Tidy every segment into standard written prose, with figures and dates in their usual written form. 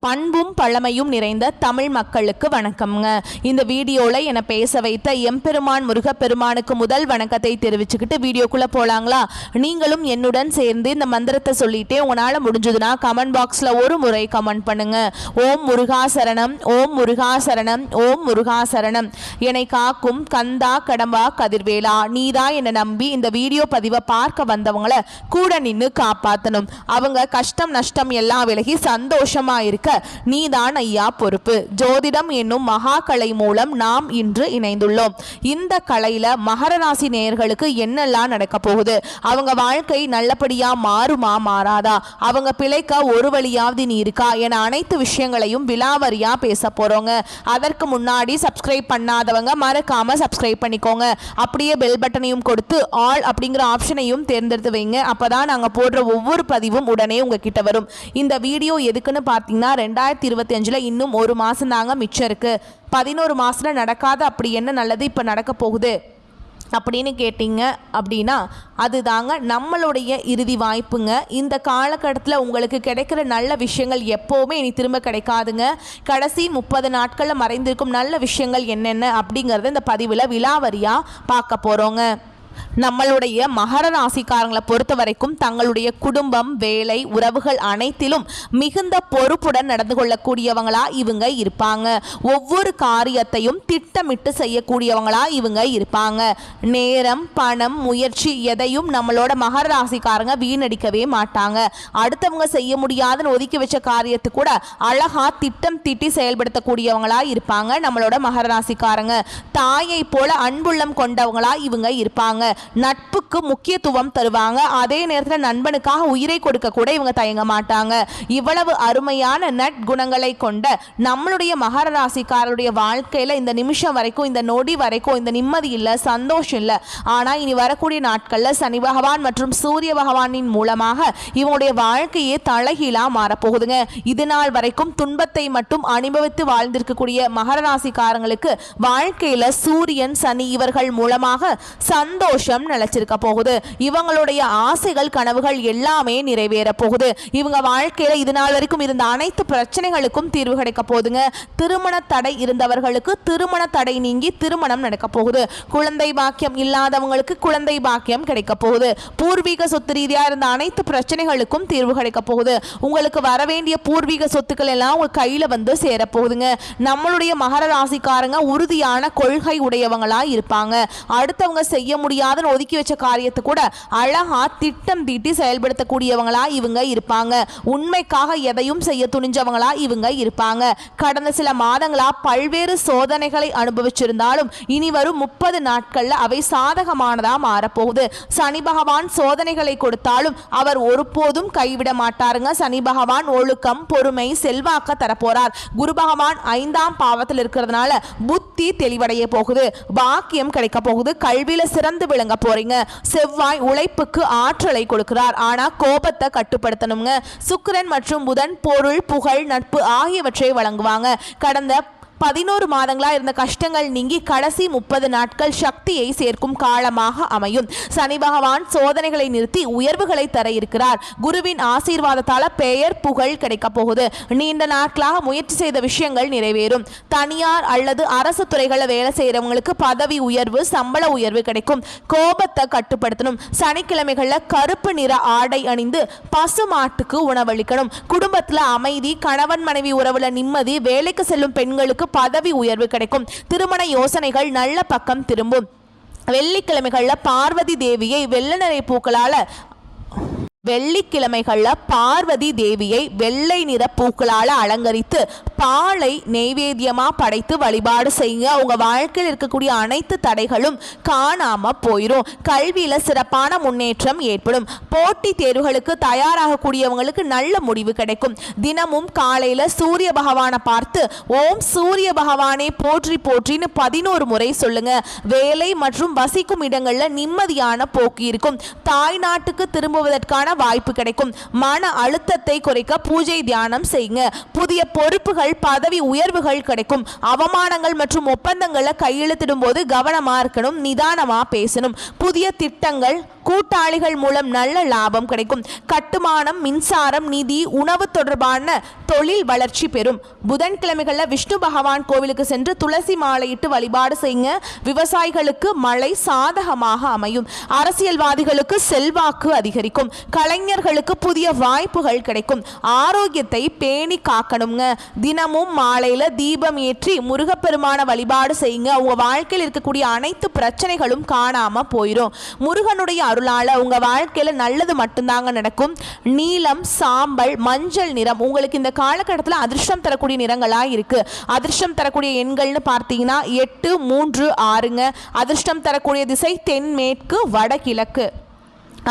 பண்பும் பழமையும் நிறைந்த தமிழ் மக்களுக்கு வணக்கம்ங்க. இந்த வீடியோவில் என்னை பேச வைத்த எம்பெருமான் முருகப்பெருமானுக்கு முதல் வணக்கத்தை தெரிவிச்சுக்கிட்டு வீடியோக்குள்ளே போகலாங்களா? நீங்களும் என்னுடன் சேர்ந்து இந்த மந்திரத்தை சொல்லிட்டே உங்களால் முடிஞ்சதுன்னா கமெண்ட் பாக்ஸில் ஒரு முறை கமெண்ட் பண்ணுங்க. ஓம் முருகாசரணம், ஓம் முருகாசரணம், ஓம் முருகாசரணம். என்னை காக்கும் கந்தா கடம்பா கதிர்வேலா, நீதான் என்னை நம்பி இந்த வீடியோ பதிவை பார்க்க வந்தவங்களை கூட நின்று காப்பாற்றணும். அவங்க கஷ்டம் நஷ்டம் எல்லாம் விலகி சந்தோஷமா இருக்க நீதான் ஐயா பொறுப்பு. ஜோதிடம் என்னும் மகா கலை மூலம் நாம் இன்று இணைந்துள்ளோம். இந்த கலையில மகர ராசி நேயர்களுக்கு என்னெல்லாம் நடக்க போகுது, அவங்க வாழ்க்கை நல்லபடியா மாறுமா மாறாதா, அவங்க பிழைக்க ஒரு வழியாவது நீ இருக்கா என அனைத்து விஷயங்களையும் விலாவரியா பேச போறோங்க. அதற்கு முன்னாடி சப்ஸ்கிரைப் பண்ணாதவங்க மறக்காம சப்ஸ்கிரைப் பண்ணிக்கோங்க. அப்படியே பெல் பட்டனையும் கொடுத்து ஆல் அப்படிங்கிற ஆப்ஷனையும் தேர்ந்தெடுத்து வைங்க. அப்பதான் நாங்க போடுற ஒவ்வொரு பதிவும் உடனே உங்ககிட்ட வரும். இந்த வீடியோ எதுக்குன்னு பார்த்தீங்கன்னா 2025 இன்னும் ஒரு மாதம் தாங்க மிச்சம் இருக்கு. 11 மாதத்தில் நடக்காத அப்படி என்ன நல்லது இப்போ நடக்க போகுது அப்படின்னு கேட்டிங்க அப்படின்னா அதுதாங்க நம்மளுடைய இறுதி வாய்ப்புங்க. இந்த காலகட்டத்தில் உங்களுக்கு கிடைக்கிற நல்ல விஷயங்கள் எப்போவுமே இனி திரும்ப கிடைக்காதுங்க. கடைசி 30 நாட்களில் மறைந்திருக்கும் நல்ல விஷயங்கள் என்னென்ன அப்படிங்கிறத இந்த பதிவில் விலாவரியாக பார்க்க போகிறோங்க. நம்மளுடைய மகர ராசிக்காரங்களை பொறுத்த வரைக்கும் தங்களுடைய குடும்பம், வேலை, உறவுகள் அனைத்திலும் மிகுந்த பொறுப்புடன் நடந்து கொள்ளக்கூடியவங்களா இவங்க இருப்பாங்க. ஒவ்வொரு காரியத்தையும் திட்டமிட்டு செய்யக்கூடியவங்களா இவங்க இருப்பாங்க. நேரம், பணம், முயற்சி எதையும் நம்மளோட மகர ராசிக்காரங்க வீணடிக்கவே மாட்டாங்க. அடுத்தவங்க செய்ய முடியாதுன்னு ஒதுக்கி வச்ச காரியத்தை கூட அழகா திட்டம் தீட்டி செயல்படுத்தக்கூடியவங்களா இருப்பாங்க நம்மளோட மகர ராசிக்காரங்க. தாயை போல அன்புள்ளம் கொண்டவங்களா இவங்க இருப்பாங்க. நட்புக்கு முக்கியத்துவம் தருவாங்க. அதே நேரத்தில் நண்பனுக்காக உயிரை கொடுக்க கூட இவங்க தயங்க மாட்டாங்க. இவ்வளவு அருமையான நற்குணங்களை கொண்ட நம்மளுடைய மகர ராசிக்காரருடைய வாழ்க்கையில இந்த நிமிஷம் வரைக்கும், இந்த நொடி வரைக்கும் இந்த நிம்மதி இல்லை, சந்தோஷம் இல்லை. ஆனால் இனி வரக்கூடிய நாட்களில் சனி பகவான் மற்றும் சூரிய பகவானின் மூலமாக இவங்களுடைய வாழ்க்கையே தலைகீழா மாறப்போகுதுங்க. இது நாள் வரைக்கும் துன்பத்தை மட்டும் அனுபவித்து வாழ்ந்திருக்கக்கூடிய மகர ராசிக்காரங்களுக்கு வாழ்க்கையில சூரியன், சனி இவர்கள் மூலமாக சந்தோஷம் நிலைச்சிருக்க போகுது. இவங்களுடைய ஆசைகள், கனவுகள் எல்லாமே நிறைவேற போகுது. இவங்க வாழ்க்கையில இது நாள் வரைக்கும் இருந்த அனைத்து பிரச்சனைகளுக்கும் தீர்வு கிடைக்க போகுதுங்க. திருமண தடை இருந்தவர்களுக்கு திருமண தடை நீங்கி திருமணம் நடக்க போகுது. குழந்தை பாக்கியம் இல்லாதவங்களுக்கு குழந்தை பாக்கியம் கிடைக்க போகுது. பூர்வீக சொத்து ரீதியா இருந்த அனைத்து பிரச்சனைகளுக்கும் தீர்வு கிடைக்க போகுது. உங்களுக்கு வர வேண்டிய பூர்வீக சொத்துக்கள் எல்லாம் உங்க கையில வந்து சேர போகுதுங்க. நம்மளுடைய மகர ராசிக்காரங்க உறுதியான கொள்கை உடையவங்களா இருப்பாங்க. அடுத்தவங்க செய்ய முடியாத ஒதுக்கி வச்ச காரியத்தை கூட அழகா திட்டம் தீட்டி செயல்படுத்தக்கூடியவங்களா இவங்க இருப்பாங்க. உண்மைக்காக எதையும் செய்ய துணிஞ்சவங்களா இவங்க இருப்பாங்க. கடந்த சில மாதங்களா பல்வேறு சோதனைகளை அனுபவிச்சிருந்தாலும் இனி வரும் 30 நாட்கள்ல அவை சாதகமானதா மாறப்போகுது. சனி பகவான் சோதனைகளை கொடுத்தாலும் அவர் ஒருபோதும் கைவிட மாட்டாருங்க. சனி பகவான் ஒழுக்கம், பொறுமை, செல்வாக்க தரப்போறார். குரு பகவான் 5ஆம் பாவத்தில் இருக்கிறதுனால புத்தி தெளிவடைய போகுது. பாக்கியம் கிடைக்க போகுது. கல்வியில சிறந்து விளங்க போறீங்க. செவ்வாய் உழைப்புக்கு ஆற்றலை கொடுக்கிறார். ஆனா கோபத்தை கட்டுப்படுத்தணுங்க. சுக்கிரன் மற்றும் புதன் பொருள், புகழ், நட்பு ஆகியவற்றை வழங்குவாங்க. கடந்த 11 மாதங்களா இருந்த கஷ்டங்கள் நீங்கி கடைசி 30 நாட்கள் சக்தியை சேர்க்கும் காலமாக அமையும். சனி பகவான் சோதனைகளை நிறுத்தி உயர்வுகளை தர இருக்கிறார். குருவின் ஆசீர்வாதத்தால பெயர், புகழ் கிடைக்க போகுது. நீண்ட நாட்களாக முயற்சி செய்த விஷயங்கள் நிறைவேறும். தனியார் அல்லது அரசு துறைகளை வேலை செய்யறவங்களுக்கு பதவி உயர்வு, சம்பள உயர்வு கிடைக்கும். கோபத்தை கட்டுப்படுத்தணும். சனிக்கிழமைகள்ல கருப்பு நிற ஆடை அணிந்து பசு மாட்டுக்கு உணவளிக்கணும். குடும்பத்துல அமைதி, கணவன் மனைவி உறவுல நிம்மதி, வேலைக்கு செல்லும் பெண்களுக்கு பதவி உயர்வு கிடைக்கும். திருமண யோசனைகள் நல்ல பக்கம் திரும்பும். வெள்ளிக்கிழமைகள்ல பார்வதி தேவியை வெள்ளை நிறை பூக்களால பார்வதி தேவியை வெள்ளை நிற பூக்களால் அலங்கரித்து பாலை நெய்வேத்தியமா படைத்து வழிபாடு செய்யுங்க. உங்க வாழ்க்கையில் இருக்கக்கூடிய அனைத்து தடைகளும் காணாம போயிடும். கல்வியில சிறப்பான முன்னேற்றம் ஏற்படும். போட்டி தேர்வுகளுக்கு தயாராகக்கூடியவங்களுக்கு நல்ல முடிவு கிடைக்கும். தினமும் காலையில சூரிய பகவானை பார்த்து ஓம் சூரிய பகவானே போற்றி போற்றின்னு 11 முறை சொல்லுங்க. வேலை மற்றும் வசிக்கும் இடங்கள்ல நிம்மதியான போக்கு இருக்கும். தாய் நாட்டுக்கு திரும்புவதற்கான வாய்ப்பு கிடைக்கும். மன அழுத்தத்தை குறைக்க பூஜை, தியானம் செய்யுங்க. புதிய பொறுப்புகள், பதவி உயர்வுகள் கிடைக்கும். அவமானங்கள் மற்றும் ஒப்பந்தங்களை கையெழுத்திடும் போது கவனமா இருக்கணும், நிதானமா பேசணும். புதிய திட்டங்கள் கூட்டாளிகள் மூலம் நல்ல லாபம் கிடைக்கும். கட்டுமானம், மின்சாரம், நிதி, உணவு தொடர்பான தொழில் வளர்ச்சி பெறும். புதன்கிழமைகளில் விஷ்ணு பகவான் கோவிலுக்கு சென்று துளசி மாலையிட்டு வழிபாடு செய்யுங்க. விவசாயிகளுக்கு மழை சாதகமாக அமையும். அரசியல்வாதிகளுக்கு செல்வாக்கு அதிகரிக்கும். கலைஞர்களுக்கு புதிய வாய்ப்புகள் கிடைக்கும். ஆரோக்கியத்தை பேணி காக்கணுங்க. தினமும் மாலையில தீபம் ஏற்றி முருகப்பெருமான வழிபாடு செய்யுங்க. உங்க வாழ்க்கையில் இருக்கக்கூடிய அனைத்து பிரச்சனைகளும் காணாம போயிடும். முருகனுடைய அருளால உங்க வாழ்க்கையில நல்லது மட்டும்தாங்க நடக்கும். நீலம், சாம்பல், மஞ்சள் நிறம் உங்களுக்கு இந்த காலகட்டத்தில் அதிர்ஷ்டம் தரக்கூடிய நிறங்களா இருக்கு. அதிர்ஷ்டம் தரக்கூடிய எண்கள்னு பார்த்தீங்கன்னா 8, 3, 6ங்க. அதிர்ஷ்டம் தரக்கூடிய திசை தென்மேற்கு, வடகிழக்கு.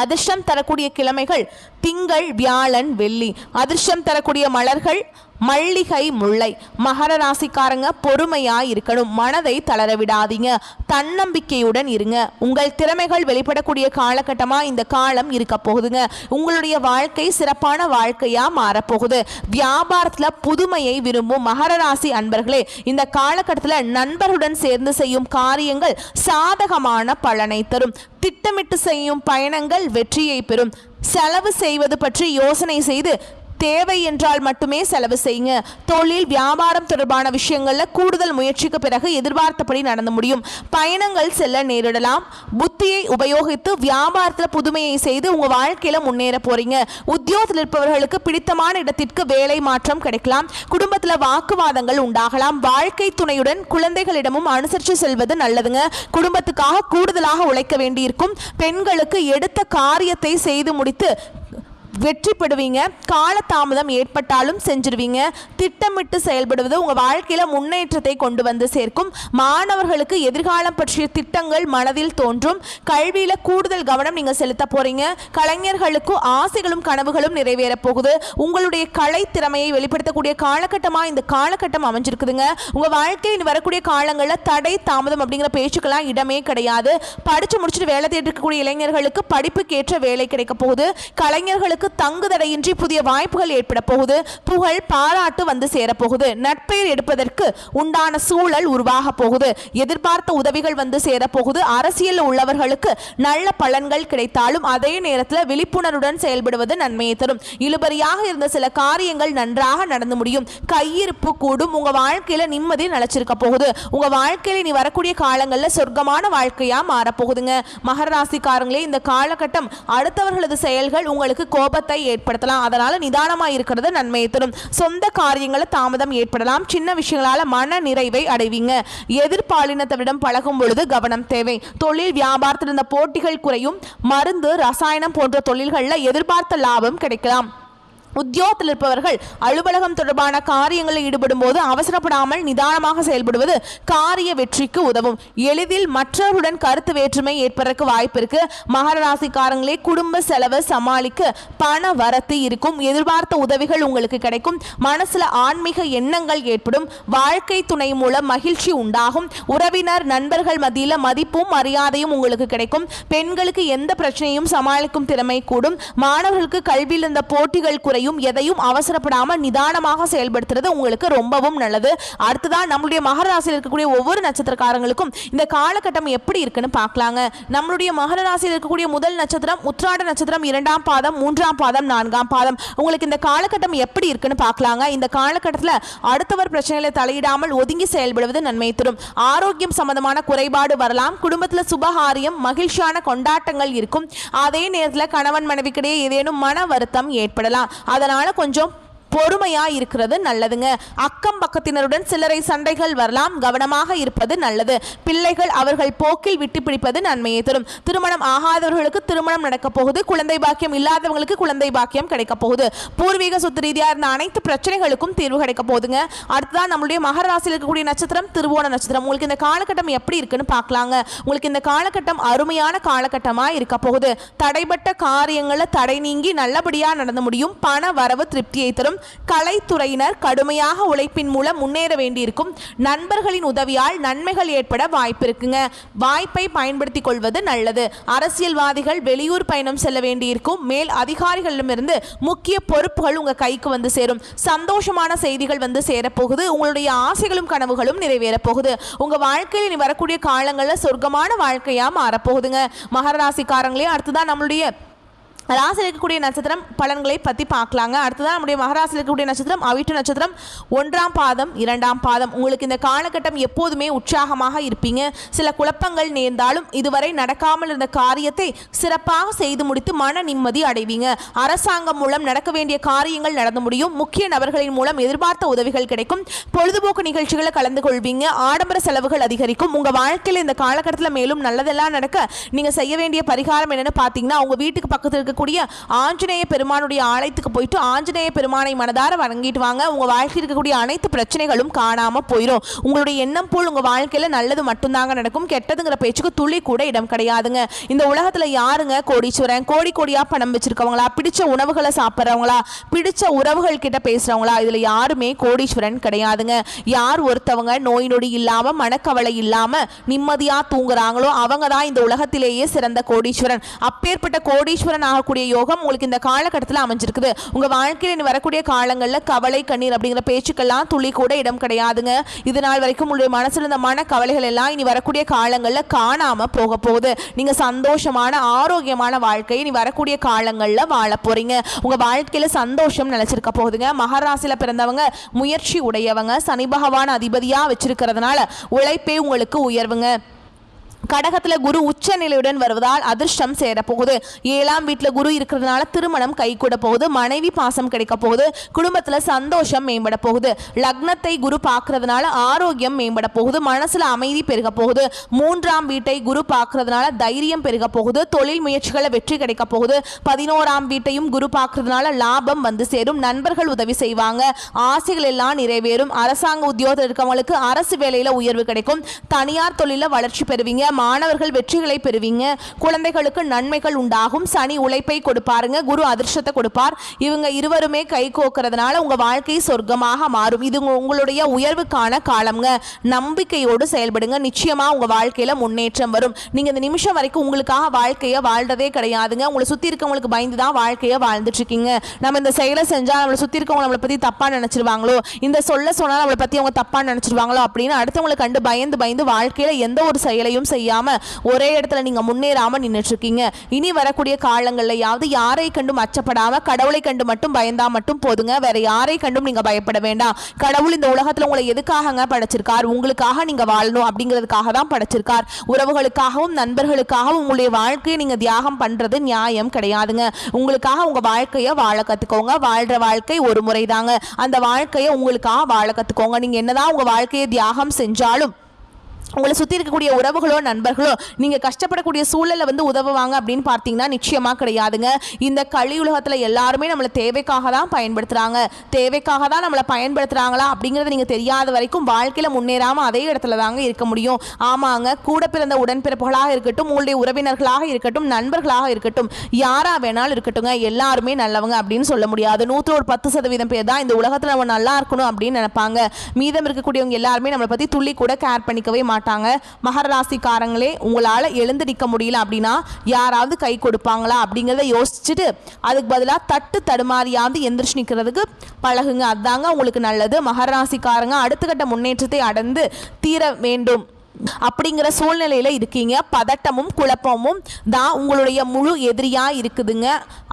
அதிர்ஷ்டம் தரக்கூடிய கிழமைகள் திங்கள், வியாழன், வெள்ளி. அதிர்ஷ்டம் தரக்கூடிய மலர்கள் மல்லிகை, முல்லை. மகர ராசிக்காரங்க பொறுமையா இருக்கணும். மனதை தளர விடாதீங்க. தன்னம்பிக்கையுடன் இருங்க. உங்கள் திறமைகள் வெளிப்படக்கூடிய காலகட்டமா இந்த காலம் இருக்க போகுதுங்க. உங்களுடைய வாழ்க்கை சிறப்பான வாழ்க்கையா மாறப்போகுது. வியாபாரத்துல புதுமையை விரும்பும் மகர ராசி அன்பர்களே, இந்த காலகட்டத்தில் நண்பர்களுடன் சேர்ந்து செய்யும் காரியங்கள் சாதகமான பலனை தரும். திட்டமிட்டு செய்யும் பயணங்கள் வெற்றியை பெறும். செலவு செய்வது பற்றி யோசனை செய்து தேவை என்றால் மட்டுமே செலவு செய்யுங்க. தொழில், வியாபாரம் தொடர்பான விஷயங்கள்ல கூடுதல் முயற்சிக்கு பிறகு எதிர்பார்த்தபடி நடந்து முடியும். பயணங்கள் செல்ல நேரிடலாம். புத்தியை உபயோகித்து வியாபாரத்தில் புதுமையை செய்து உங்க வாழ்க்கையில முன்னேற போறீங்க. உத்தியோகத்தில் இருப்பவர்களுக்கு பிடித்தமான இடத்திற்கு வேலை மாற்றம் கிடைக்கலாம். குடும்பத்தில் வாக்குவாதங்கள் உண்டாகலாம். வாழ்க்கை துணையுடன் குழந்தைகளிடமும் அனுசரித்து செல்வது நல்லதுங்க. குடும்பத்துக்காக கூடுதலாக உழைக்க வேண்டியிருக்கும். பெண்களுக்கு எடுத்த காரியத்தை செய்து முடித்து வெற்றி பெறுவீங்க. காலதாமதம் ஏற்பட்டாலும் செஞ்சிருவீங்க. திட்டமிட்டு செயல்படுவது உங்கள் வாழ்க்கையில் முன்னேற்றத்தை கொண்டு வந்து சேர்க்கும். மாணவர்களுக்கு எதிர்காலம் பற்றிய திட்டங்கள் மனதில் தோன்றும். கல்வியில் கூடுதல் கவனம் நீங்கள் செலுத்த போறீங்க. கலைஞர்களுக்கு ஆசைகளும் கனவுகளும் நிறைவேற போகுது. உங்களுடைய கலை திறமையை வெளிப்படுத்தக்கூடிய காலகட்டமாக இந்த காலகட்டம் அமைஞ்சிருக்குதுங்க. உங்கள் வாழ்க்கையில் வரக்கூடிய காலங்களில் தடை தாமதம் அப்படிங்கிற பேச்சுக்கெல்லாம் இடமே கிடையாது. படித்து முடிச்சுட்டு வேலை தேடி இருக்கக்கூடிய இளைஞர்களுக்கு படிப்புக்கேற்ற வேலை கிடைக்க போகுது. கலைஞர்களுக்கு தங்குதடையின்றி புதிய வாய்ப்புகள் ஏற்பட போகுது. புகழ், பாராட்டு வந்து சேரப்போகுது. நட்பெயர் எடுப்பதற்கு உண்டான சூழல் உருவாக போகுது. எதிர்பார்த்த உதவிகள் வந்து சேரப்போகுது. அரசியல் உள்ளவர்களுக்கு நல்ல பலன்கள் கிடைத்தாலும் அதே நேரத்தில் விழிப்புணர்வுடன் செயல்படுவது நன்மையை தரும். இழுபறியாக இருந்த சில காரியங்கள் நன்றாக நடந்து முடியும். கையிருப்பு கூடும். உங்க வாழ்க்கையில நிம்மதி நிலைச்சிருக்க போகுது. உங்க வாழ்க்கையில நீ வரக்கூடிய காலங்களில் சொர்க்கமான வாழ்க்கையா மாறப்போகுதுங்க. மகர ராசிக்காரங்களே, இந்த காலகட்டம் அடுத்தவர்களது செயல்கள் உங்களுக்கு கோபத்தை ஏற்படுத்தலாம். அதனால நிதானமா இருக்கிறது நன்மையை தரும். சொந்த காரியங்களை தாமதம் ஏற்படலாம். சின்ன விஷயங்களால மன நிறைவை அடைவீங்க. எதிர்பாலினத்தவிடம் பழகும் பொழுது கவனம் தேவை. தொழில், வியாபாரத்தில் இருந்த போட்டிகள் குறையும். மருந்து, ரசாயனம் போன்ற தொழில்களில் எதிர்பார்த்த லாபம் கிடைக்கலாம். உத்தியோகத்தில் இருப்பவர்கள் அலுவலகம் தொடர்பான காரியங்களில் ஈடுபடும் போது அவசரப்படாமல் நிதானமாக செயல்படுவது காரிய வெற்றிக்கு உதவும். எளிதில் மற்றவருடன் கருத்து வேற்றுமை ஏற்பதற்கு வாய்ப்பு இருக்கு. மகர ராசிக்காரங்களே, குடும்ப செலவு சமாளிக்க பண வரத்து இருக்கும். எதிர்பார்த்த உதவிகள் உங்களுக்கு கிடைக்கும். மனசுல ஆன்மீக எண்ணங்கள் ஏற்படும். வாழ்க்கை துணை மூலம் மகிழ்ச்சி உண்டாகும். உறவினர், நண்பர்கள் மத்தியில் மதிப்பும் மரியாதையும் உங்களுக்கு கிடைக்கும். பெண்களுக்கு எந்த பிரச்சனையும் சமாளிக்கும் திறமை கூடும். மாணவர்களுக்கு கல்வியில் இருந்த போட்டிகள் குறையும். எதையும் அவசரப்படாம நிதானமாக செயல்படுத்துறது உங்களுக்கு ரொம்பவும் நல்லது. அடுத்ததான் நம்மளுடைய மகர ராசியில் இருக்கக்கூடிய ஒவ்வொரு நட்சத்திரக்காரங்களுக்கும் இந்த காலகட்டம் எப்படி இருக்குன்னு பார்க்கலாங்க. நம்மளுடைய மகர ராசியில் இருக்கக்கூடிய முதல் நட்சத்திரம் உத்திராட நட்சத்திரம், 2ஆம் பாதம், 3ஆம் பாதம், 4ஆம் பாதம். உங்களுக்கு இந்த காலகட்டம் எப்படி இருக்குன்னு பார்க்கலாங்க. இந்த காலகட்டத்தில் அடுத்தவர் பிரச்சனைகளை தலையிடாமல் ஒதுங்கி செயல்படுவது நன்மை தரும். ஆரோக்கியம் சம்பந்தமான குறைபாடு வரலாம். குடும்பத்தில் சுபகாரியம், மகிழ்ச்சியான கொண்டாட்டங்கள் இருக்கும். அதே நேரத்தில் கணவன் மனைவிக்கிடையே ஏதேனும் மன வருத்தம் ஏற்படலாம். அதனால கொஞ்சம் பொறுமையா இருக்கிறது நல்லதுங்க. அக்கம் பக்கத்தினருடன் சிலரை சண்டைகள் வரலாம். கவனமாக இருப்பது நல்லது. பிள்ளைகள் அவர்கள் போக்கில் விட்டு பிடிப்பது நன்மையை தரும். திருமணம் ஆகாதவர்களுக்கு திருமணம் நடக்க போகுது. குழந்தை பாக்கியம் இல்லாதவங்களுக்கு குழந்தை பாக்கியம் கிடைக்க போகுது. பூர்வீக சொத்து ரீதியா இருந்த அனைத்து பிரச்சனைகளுக்கும் தீர்வு கிடைக்க போகுதுங்க. அடுத்ததான் நம்மளுடைய மகர ராசியில் இருக்கக்கூடிய நட்சத்திரம் திருவோண நட்சத்திரம். உங்களுக்கு இந்த காலகட்டம் எப்படி இருக்குன்னு பார்க்கலாங்க. உங்களுக்கு இந்த காலகட்டம் அருமையான காலகட்டமா இருக்க போகுது. தடைப்பட்ட காரியங்களை தடை நீங்கி நல்லபடியா நடந்து முடியும். பண வரவு திருப்தியை தரும். கலைத்துறையினர் கடுமையாக உழைப்பின் மூலம் முன்னேற வேண்டியிருக்கும். நண்பர்களின் உதவியால் நன்மைகள் ஏற்பட வாய்ப்பு இருக்குங்க. வாய்ப்பை பயன்படுத்திக் கொள்வது நல்லது. அரசியல்வாதிகள் வெளியூர் பயணம் செல்ல வேண்டியிருக்கும். மேல் அதிகாரிகளிடமிருந்து முக்கிய பொறுப்புகள் உங்க கைக்கு வந்து சேரும். சந்தோஷமான செய்திகள் வந்து சேரப்போகுது. உங்களுடைய ஆசைகளும் கனவுகளும் நிறைவேற போகுது. உங்க வாழ்க்கையில் இனி வரக்கூடிய காலங்களில் சொர்க்கமான வாழ்க்கையா மாறப்போகுதுங்க. மகர ராசிக்காரங்களே, அடுத்துதான் நம்மளுடைய ராசியில் இருக்கக்கூடிய நட்சத்திரம் பலன்களை பற்றி பார்க்கலாங்க. அடுத்ததான் நம்முடைய மகராசியில் இருக்கக்கூடிய நட்சத்திரம் அவிட்ட நட்சத்திரம் 1ஆம் பாதம் 2ஆம் பாதம். உங்களுக்கு இந்த காலகட்டம் எப்போதுமே உற்சாகமாக இருப்பீங்க. சில குழப்பங்கள் நேர்ந்தாலும் இதுவரை நடக்காமல் இருந்த காரியத்தை சிறப்பாக செய்து முடித்து மன நிம்மதி அடைவீங்க. அரசாங்கம் மூலம் நடக்க வேண்டிய காரியங்கள் நடந்து முடியும். முக்கிய நபர்களின் மூலம் எதிர்பார்த்த உதவிகள் கிடைக்கும். பொழுதுபோக்கு நிகழ்ச்சிகளை கலந்து கொள்வீங்க. ஆடம்பர செலவுகள் அதிகரிக்கும். உங்கள் வாழ்க்கையில் இந்த காலகட்டத்தில் மேலும் நல்லதெல்லாம் நடக்க நீங்கள் செய்ய வேண்டிய பரிகாரம் என்னென்னு பார்த்தீங்கன்னா, உங்கள் வீட்டுக்கு பக்கத்தில் கூடிய ஆஞ்சநேய பெருமானுடைய ஆலயத்துக்கு போயிட்டு ஆஞ்சநேய பெருமானை மனதார வணங்கிட்டு வாங்க. உங்க வாழ்க்கையில் இருக்கக்கூடிய அனைத்து பிரச்சனைகளும் காணாம போயிடும். உங்களுடைய எண்ணம் போல் உங்க வாழ்க்கையில நல்லது மட்டும்தாங்க நடக்கும். கெட்டதுங்கிற பேச்சுக்கு துளி கூட இடம் கிடையாதுங்க. இந்த உலகத்துல யாருங்க கோடீஸ்வரன்? கோடி கோடியா பணம் வச்சிருக்கவங்களா, பிடிச்ச உணவுகளை சாப்பிட்றவங்களா, பிடிச்ச உறவுகள் கிட்ட பேசுறவங்களா? இதுல யாருமே கோடீஸ்வரன் கிடையாதுங்க. யார் ஒருத்தவங்க நோய் நொடி இல்லாம மனக்கவலை இல்லாம நிம்மதியா தூங்குறாங்களோ அவங்க தான் இந்த உலகத்திலேயே சிறந்த கோடீஸ்வரன். அப்பேற்பட்ட கோடீஸ்வரன் கூடிய யோகம் உங்களுக்கு இந்த காலகட்டத்தில் அமைஞ்சிருக்குது. உங்க வாழ்க்கையில் வரக்கூடிய காலங்களில் கவலை கண்ணீர் அப்படிங்கிற பேச்சுக்கெல்லாம் துளி கூட இடம் கிடையாதுங்க. இது நாள் வரைக்கும் உங்களுடைய மனசுல இருந்த மன கவலைகள் எல்லாம் இனி வரக்கூடிய காலங்களில் காணாம போக போகுது. நீங்க சந்தோஷமான ஆரோக்கியமான வாழ்க்கையை இனி வரக்கூடிய காலங்களில் வாழ போறீங்க. உங்க வாழ்க்கையில சந்தோஷம் நிலைச்சிருக்க போகுதுங்க. மகராசியில பிறந்தவங்க முயற்சி உடையவங்க. சனி பகவான் அதிபதியா வச்சிருக்கிறதுனால உழைப்பே உங்களுக்கு உயர்வுங்க. கடகத்தில் குரு உச்ச நிலையுடன் வருவதால் அதிர்ஷ்டம் சேரப்போகுது. 7ஆம் வீட்டில் குரு இருக்கிறதுனால திருமணம் கைகூட போகுது. மனைவி பாசம் கிடைக்க போகுது. குடும்பத்தில் சந்தோஷம் மேம்பட போகுது. லக்னத்தை குரு பார்க்கறதுனால ஆரோக்கியம் மேம்பட போகுது. மனசுல அமைதி பெருக போகுது. 3ஆம் வீட்டை குரு பார்க்கறதுனால தைரியம் பெருக போகுது. தொழில் முயற்சிகளை வெற்றி கிடைக்க போகுது. 11ஆம் வீட்டையும் குரு பார்க்கறதுனால லாபம் வந்து சேரும். நண்பர்கள் உதவி செய்வாங்க. ஆசைகள் எல்லாம் நிறைவேறும். அரசாங்க உத்தியோகத்தில் இருக்கவங்களுக்கு அரசு வேலையில உயர்வு கிடைக்கும். தனியார் தொழில வளர்ச்சி பெறுவீங்க. மாணவர்கள் வெற்றிகளை பெறுவீங்க. குழந்தைகளுக்கு நன்மைகள் உண்டாகும். சனி உழைப்பை கொடுப்பாருங்க. குரு அதிர்ஷ்டத்தை கொடுப்பார். இவங்க இருவருமே கை கோக்கிறதுனால உங்க வாழ்க்கை சொர்க்கமாக மாறும். இது உங்களுடைய உயர்வுக்கான காலம்ங்க. நம்பிக்கையோடு செயல்படுங்க. நிச்சயமா உங்க வாழ்க்கையில முன்னேற்றம் வரும். நீங்க இந்த நிமிஷம் வரைக்கும் உங்களுக்காக வாழ்க்கையை வாழ்றதே கிடையாதுங்க. உங்களை சுத்தி இருக்கவங்களுக்கு பயந்து தான் வாழ்க்கையை வாழ்ந்துட்டு இருக்கீங்க. நம்ம இந்த செயலை செஞ்சா நம்மளை சுத்தி இருக்கவங்க நம்மளை பத்தி தப்பா நினைச்சிருவாங்களோ, இந்த சொல்ல சொன்னா நம்மளை பத்தி அவங்க தப்பா நினைச்சிருவாங்களோ அப்படின்னு அடுத்தவங்களை கண்டு பயந்து வாழ்க்கையில எந்த ஒரு செயலையும் செய்யாம ஒரே இடத்துல நீங்க முன்னேறாம நின்னுட்டு இருக்கீங்க. இனி வரக்கூடிய காலங்கள்லயாவது யாரை கண்டும் அச்சப்படாம கடவுளை கண்டு மட்டும் பயந்தா மட்டும் போதுங்க. வேற யாரை கண்டும் நீங்க பயப்பட வேண்டாம். கடவுள் இந்த உலகத்துல உங்களை எதுக்காக படைச்சிருக்கார்? உங்களுக்காக நீங்க வாழணும் அப்படிங்கிறதுக்காக தான் படைச்சிருக்கார். உறவுகளுக்காகவும் நண்பர்களுக்காகவும் உங்களுடைய வாழ்க்கையை நீங்க தியாகம் பண்றது நியாயம் கிடையாதுங்க. உங்களுக்காக உங்க வாழ்க்கையை வாழ கத்துக்கோங்க. வாழ்ற வாழ்க்கை ஒரு முறை தாங்க. அந்த வாழ்க்கையை உங்களுக்காக வாழ கத்துக்கோங்க. நீங்க என்னதான் உங்க வாழ்க்கையை தியாகம் செஞ்சாலும் உங்களை சுற்றி இருக்கக்கூடிய உறவுகளோ நண்பர்களோ நீங்கள் கஷ்டப்படக்கூடிய சூழலை வந்து உதவுவாங்க அப்படின்னு பார்த்தீங்கன்னா நிச்சயமாக கிடையாதுங்க. இந்த கலியுலகத்தில் எல்லாருமே நம்மளை தேவைக்காக தான் பயன்படுத்துகிறாங்க. தேவைக்காக தான் நம்மளை பயன்படுத்துகிறாங்களா அப்படிங்கிறது நீங்கள் தெரியாத வரைக்கும் வாழ்க்கையில் முன்னேறாமல் அதே இடத்துல தாங்க இருக்க முடியும். ஆமாங்க, கூட பிறந்த உடன்பிறப்புகளாக இருக்கட்டும், உங்களுடைய உறவினர்களாக இருக்கட்டும், நண்பர்களாக இருக்கட்டும், யாராக வேணாலும் இருக்கட்டுங்க, எல்லாருமே நல்லவங்க அப்படின்னு சொல்ல முடியாது. 110% பேர் தான் இந்த உலகத்தில் நம்ம நல்லா இருக்கணும் அப்படின்னு நினைப்பாங்க. மீதம் இருக்கக்கூடியவங்க எல்லாருமே நம்மளை பற்றி துள்ளி கூட கேர் பண்ணிக்கவே மாட்டாங்க. மகர ராசிக்காரங்களே, உங்களால எழுந்து நிற்க முடியல அப்படின்னா யாராவது கை கொடுப்பாங்களா அப்படிங்கிறத யோசிச்சுட்டு அதுக்கு பதிலாக தட்டு தடுமாறியாவது எந்திரிச்சு நிற்கிறதுக்கு பழகுங்க. அதுதாங்க உங்களுக்கு நல்லது. மகர ராசிக்காரங்க அடுத்த கட்ட முன்னேற்றத்தை அடைந்து தீர வேண்டும் அப்படிங்கிற சூழ்நிலையில இருக்கீங்க. பதட்டமும் குழப்பமும் தான் உங்களுடைய முழு எதிரியா இருக்குதுங்க.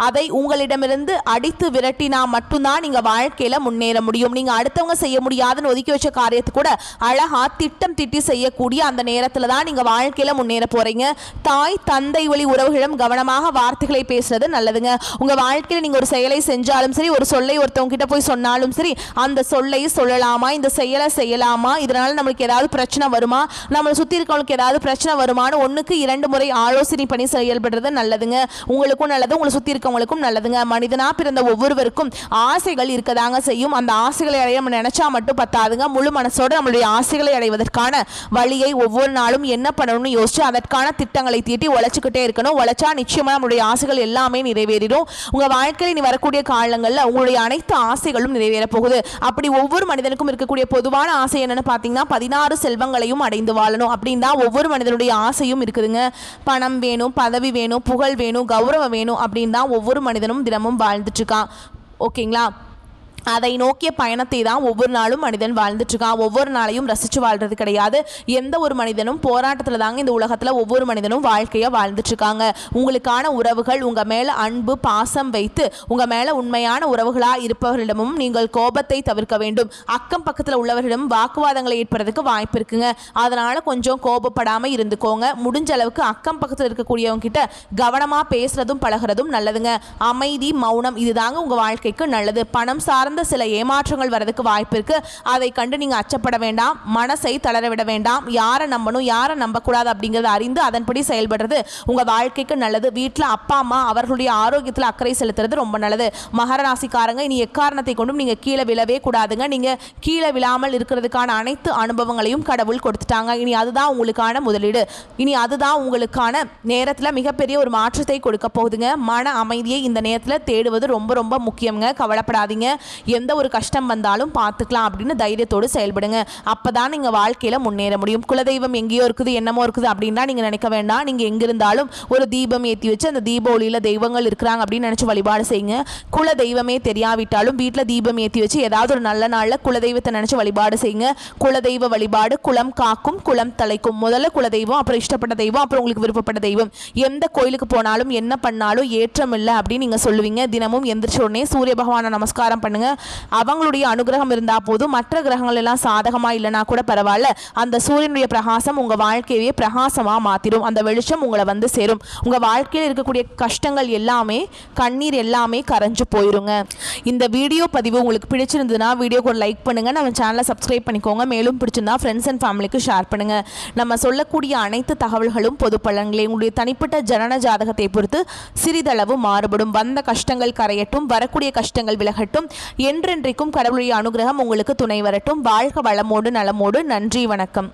அதை உங்களிடமிருந்து அடித்து விரட்டினா மட்டும்தான் நீங்க வாழ்க்கையில முன்னேற முடியும். நீங்க அடுத்தவங்க செய்ய முடியாதுன்னு ஒதுக்கி வச்ச காரியத்தை கூட அழகா திட்டம் திட்டி செய்யக்கூடிய அந்த நேரத்துல தான் நீங்க வாழ்க்கையில முன்னேற போறீங்க. தாய் தந்தை வழி உறவுகளிடம் கவனமாக வார்த்தைகளை பேசுறது நல்லதுங்க. உங்க வாழ்க்கையில நீங்க ஒரு செயலை செஞ்சாலும் சரி, ஒரு சொல்லை ஒருத்தவங்க கிட்ட போய் சொன்னாலும் சரி, அந்த சொல்லை சொல்லலாமா, இந்த செயலை செய்யலாமா, இதனால நம்மளுக்கு ஏதாவது பிரச்சனை வருமா, நம்மளை சுற்றி இருக்கவங்களுக்கு ஏதாவது பிரச்சனை வருமானு 1க்கு 2 முறை ஆலோசனை பண்ணி செயல்படுறது நல்லதுங்க. உங்களுக்கும் நல்லது, உங்களை சுற்றி இருக்கவங்களுக்கும் நல்லதுங்க. மனிதனாக பிறந்த ஒவ்வொருவருக்கும் ஆசைகள் இருக்கதாங்க செய்யும். அந்த ஆசைகளை அடைய நம்ம நினைச்சா மட்டும் பத்தாதுங்க. முழு மனசோடு நம்மளுடைய ஆசைகளை அடைவதற்கான வழியை ஒவ்வொரு நாளும் என்ன பண்ணணும்னு யோசிச்சு அதற்கான திட்டங்களை தீட்டி உழைச்சிக்கிட்டே இருக்கணும். உழைச்சா நிச்சயமா நம்மளுடைய ஆசைகள் எல்லாமே நிறைவேறிடும். உங்க வாழ்க்கையில் இனி வரக்கூடிய காலங்களில் உங்களுடைய அனைத்து ஆசைகளும் நிறைவேற போகுது. அப்படி ஒவ்வொரு மனிதனுக்கும் இருக்கக்கூடிய பொதுவான ஆசை என்னன்னு பார்த்தீங்கன்னா 16 செல்வங்களையும் அடைந்து வாழணும் அப்படின்னு தான் ஒவ்வொரு மனிதனுடைய ஆசையும் இருக்குதுங்க. பணம் வேணும், பதவி வேணும், புகழ் வேணும், கௌரவம் வேணும் அப்படின்னு தான் ஒவ்வொரு மனிதனும் தினமும் வாழ்ந்துட்டு இருக்கான். ஓகேங்களா? அதை நோக்கிய பயணத்தை தான் ஒவ்வொரு நாளும் மனிதன் வாழ்ந்துட்டு இருக்கான். ஒவ்வொரு நாளையும் ரசித்து வாழ்றது கிடையாது. எந்த ஒரு மனிதனும் போராட்டத்தில் தாங்க இந்த உலகத்தில் ஒவ்வொரு மனிதனும் வாழ்க்கையை வாழ்ந்துட்டு இருக்காங்க. உங்களுக்கான உறவுகள் உங்கள் மேலே அன்பு பாசம் வைத்து உங்கள் மேலே உண்மையான உறவுகளாக இருப்பவர்களிடமும் நீங்கள் கோபத்தை தவிர்க்க வேண்டும். அக்கம் பக்கத்தில் உள்ளவர்களிடம் வாக்குவாதங்களை ஏற்படுறதுக்கு வாய்ப்பு இருக்குங்க. அதனால் கொஞ்சம் கோபப்படாமல் இருந்துக்கோங்க. முடிஞ்ச அளவுக்கு அக்கம் பக்கத்தில் இருக்கக்கூடியவங்க கிட்ட கவனமாக பேசுறதும் பழகிறதும் நல்லதுங்க. அமைதி மௌனம் இதுதாங்க உங்கள் வாழ்க்கைக்கு நல்லது. பணம் சார்ந்த சில ஏமாற்றங்கள் வரதுக்கு வாய்ப்பு இருக்கு. அதை கண்டு நீங்க அச்சப்பட வேண்டாம், மனசை தளர விட வேண்டாம். யாரை நம்பணும் யாரை நம்பக்கூடாது அப்படிங்கிறத அறிந்து அதன்படி செயல்படுறது உங்க வாழ்க்கைக்கு நல்லது. வீட்டில் அப்பா அம்மா அவர்களுடைய ஆரோக்கியத்தில் அக்கறை செலுத்துறது ரொம்ப நல்லது. மகர ராசிக்காரங்க இனி எக்காரணத்தை கொண்டும் நீங்க கீழே விழவே கூடாதுங்க. நீங்க கீழே விழாமல் இருக்கிறதுக்கான அனைத்து அனுபவங்களையும் கடவுள் கொடுத்துட்டாங்க. இனி அதுதான் உங்களுக்கான முதலீடு. இனி அதுதான் உங்களுக்கான நேரத்தில் மிகப்பெரிய ஒரு மாற்றத்தை கொடுக்க போகுதுங்க. மன அமைதியை இந்த நேரத்தில் தேடுவது ரொம்ப ரொம்ப முக்கியங்க. கவலைப்படாதீங்க. எந்த ஒரு கஷ்டம் வந்தாலும் பார்த்துக்கலாம் அப்படின்னு தைரியத்தோடு செயல்படுங்க. அப்பதான் நீங்க வாழ்க்கையில முன்னேற முடியும். குலதெய்வம் எங்கேயோ இருக்குது என்னமோ இருக்குது அப்படின்னா நீங்க நினைக்க வேண்டாம். நீங்க எங்க இருந்தாலும் ஒரு தீபம் ஏற்றி வச்சு அந்த தீப ஒளியில தெய்வங்கள் இருக்கிறாங்க அப்படின்னு நினைச்சு வழிபாடு செய்யுங்க. குல தெய்வமே தெரியாவிட்டாலும் வீட்டில் தீபம் ஏற்றி வச்சு ஏதாவது ஒரு நல்ல நாள்ல குலதெய்வத்தை நினைச்சு வழிபாடு செய்யுங்க. குலதெய்வ வழிபாடு குலம் காக்கும் குலம் தலைக்கும். முதல்ல குலதெய்வம், அப்புறம் இஷ்டப்பட்ட தெய்வம், அப்புறம் உங்களுக்கு விருப்பப்பட்ட தெய்வம். எந்த கோயிலுக்கு போனாலும் என்ன பண்ணாலும் ஏற்றம் இல்லை அப்படின்னு நீங்க சொல்லுவீங்க. தினமும் எந்திரிச்ச உடனே சூரிய பகவானை நமஸ்காரம் பண்ணுங்க. அவங்களுடைய அனுகிரகம் இருந்தா போதும். மற்ற கிரகங்கள் எல்லாம் சாதகமா இல்லைனா கூட பரவாயில்ல. அந்த சூரியனுடைய பிரகாசம் உங்க வாழ்க்கையே பிரகாசமா மாத்திரும். அந்த வெளிச்சம் உங்களை வந்து சேரும். உங்க வாழ்க்கையில் இருக்கக்கூடிய கஷ்டங்கள் எல்லாமே கண்ணீர் எல்லாமே கரைஞ்சு போயிருங்க. இந்த வீடியோ பதிவு உங்களுக்கு பிடிச்சிருந்ததுன்னா வீடியோக்கு ஒரு லைக் பண்ணுங்க. நம்ம சேனலை சப்ஸ்கிரைப் பண்ணிக்கோங்க. மேலும் பிடிச்சிருந்தா ஃப்ரெண்ட்ஸ் அண்ட் ஃபேமிலிக்கு ஷேர் பண்ணுங்க. நம்ம சொல்லக்கூடிய அனைத்து தகவல்களும் பொது பலன்களே. உங்களுடைய தனிப்பட்ட ஜனன ஜாதகத்தை பொறுத்து சிறிதளவு மாறுபடும். வந்த கஷ்டங்கள் கரையட்டும், வரக்கூடிய கஷ்டங்கள் விலகட்டும். என்றென்றைக்கும் கடவுளுடைய அனுகிரகம் உங்களுக்கு துணை வரட்டும். வாழ்க வளமோடு நலமோடு. நன்றி, வணக்கம்.